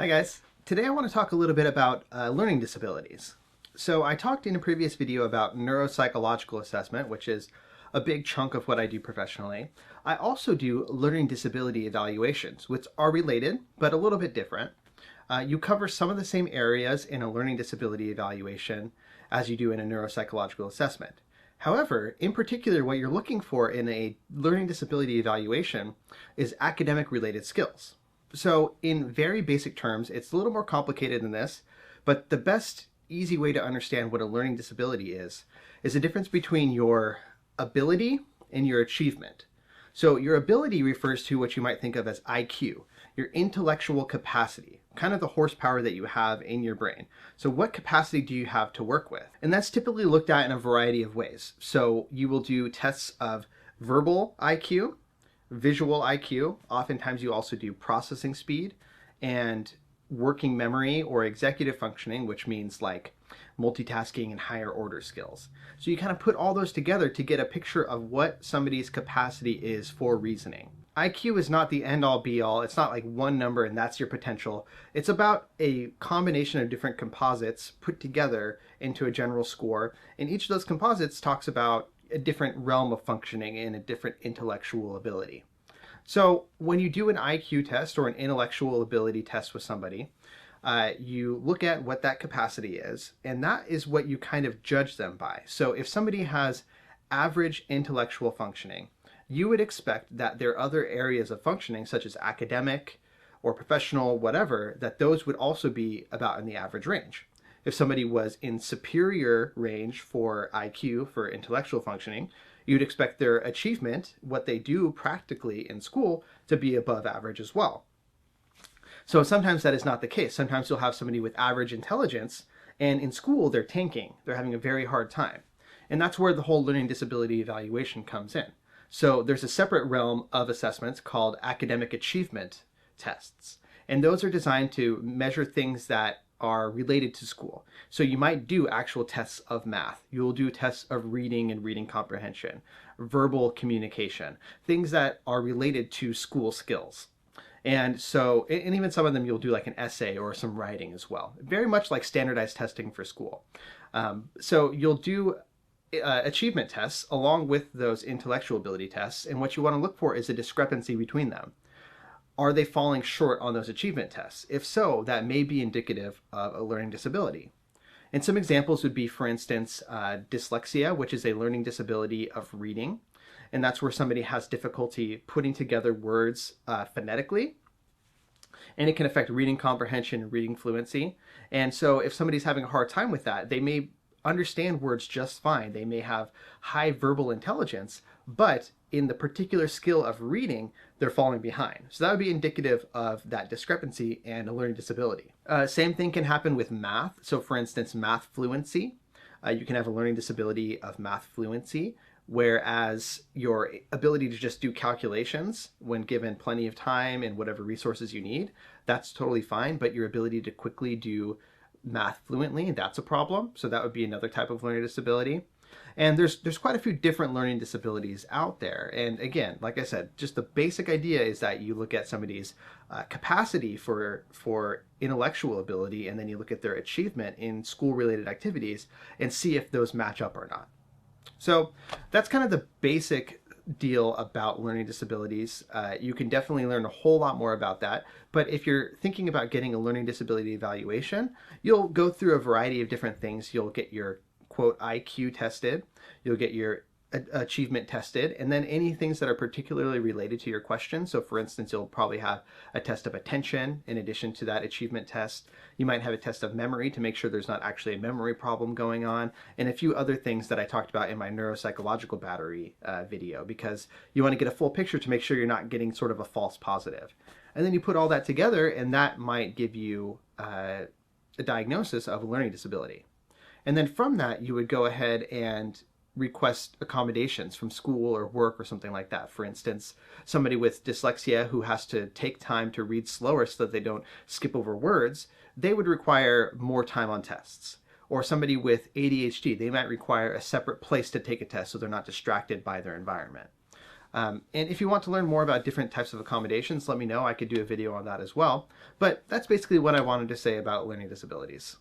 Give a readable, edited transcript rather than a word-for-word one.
Hi guys. Today I want to talk a little bit about learning disabilities. So I talked in a previous video about neuropsychological assessment, which is a big chunk of what I do professionally. I also do learning disability evaluations, which are related, but a little bit different. You cover some of the same areas in a learning disability evaluation as you do in a neuropsychological assessment. However, in particular, what you're looking for in a learning disability evaluation is academic related skills. So in very basic terms, it's a little more complicated than this, but the best easy way to understand what a learning disability is the difference between your ability and your achievement. So your ability refers to what you might think of as IQ, your intellectual capacity, kind of the horsepower that you have in your brain. So what capacity do you have to work with? And that's typically looked at in a variety of ways. So you will do tests of verbal IQ, visual IQ. Oftentimes you also do processing speed and working memory or executive functioning, which means like multitasking and higher order skills. So you kind of put all those together to get a picture of what somebody's capacity is for reasoning. IQ is not the end all be all. It's not like one number and that's your potential. It's about a combination of different composites put together into a general score. And each of those composites talks about a different realm of functioning and a different intellectual ability. So when you do an IQ test or an intellectual ability test with somebody, you look at what that capacity is, and that is what you kind of judge them by. So if somebody has average intellectual functioning, you would expect that their other areas of functioning, such as academic or professional, whatever, that those would also be about in the average range. If somebody was in superior range for IQ, for intellectual functioning, you'd expect their achievement, what they do practically in school, to be above average as well. So sometimes that is not the case. Sometimes you'll have somebody with average intelligence, and in school they're tanking. They're having a very hard time. And that's where the whole learning disability evaluation comes in. So there's a separate realm of assessments called academic achievement tests. And those are designed to measure things that are related to school. So you might do actual tests of math. You'll do tests of reading and reading comprehension, verbal communication, things that are related to school skills. And so, and even some of them you'll do like an essay or some writing as well. Very much like standardized testing for school. So you'll do achievement tests along with those intellectual ability tests. And what you want to look for is a discrepancy between them. Are they falling short on those achievement tests? If so, that may be indicative of a learning disability. And some examples would be, for instance, dyslexia, which is a learning disability of reading. And that's where somebody has difficulty putting together words phonetically. And it can affect reading comprehension and reading fluency. And so if somebody's having a hard time with that, they may understand words just fine. They may have high verbal intelligence, but in the particular skill of reading, they're falling behind. So that would be indicative of that discrepancy and a learning disability. Same thing can happen with math. So for instance, math fluency. You can have a learning disability of math fluency, whereas your ability to just do calculations when given plenty of time and whatever resources you need, that's totally fine. But your ability to quickly do math fluently, that's a problem. So that would be another type of learning disability. And there's quite a few different learning disabilities out there. And again, like I said, just the basic idea is that you look at somebody's capacity for intellectual ability, and then you look at their achievement in school-related activities and see if those match up or not. So that's kind of the basic deal about learning disabilities. You can definitely learn a whole lot more about that. But if you're thinking about getting a learning disability evaluation, you'll go through a variety of different things. You'll get your quote IQ tested, you'll get your achievement tested, and then any things that are particularly related to your question. So for instance, you'll probably have a test of attention in addition to that achievement test. You might have a test of memory to make sure there's not actually a memory problem going on, and a few other things that I talked about in my neuropsychological battery video, because you want to get a full picture to make sure you're not getting sort of a false positive. And then you put all that together, and that might give you a diagnosis of a learning disability. And then from that, you would go ahead and request accommodations from school or work or something like that. For instance, somebody with dyslexia who has to take time to read slower so that they don't skip over words, they would require more time on tests. Or somebody with ADHD, they might require a separate place to take a test so they're not distracted by their environment. And if you want to learn more about different types of accommodations, let me know. I could do a video on that as well. But that's basically what I wanted to say about learning disabilities.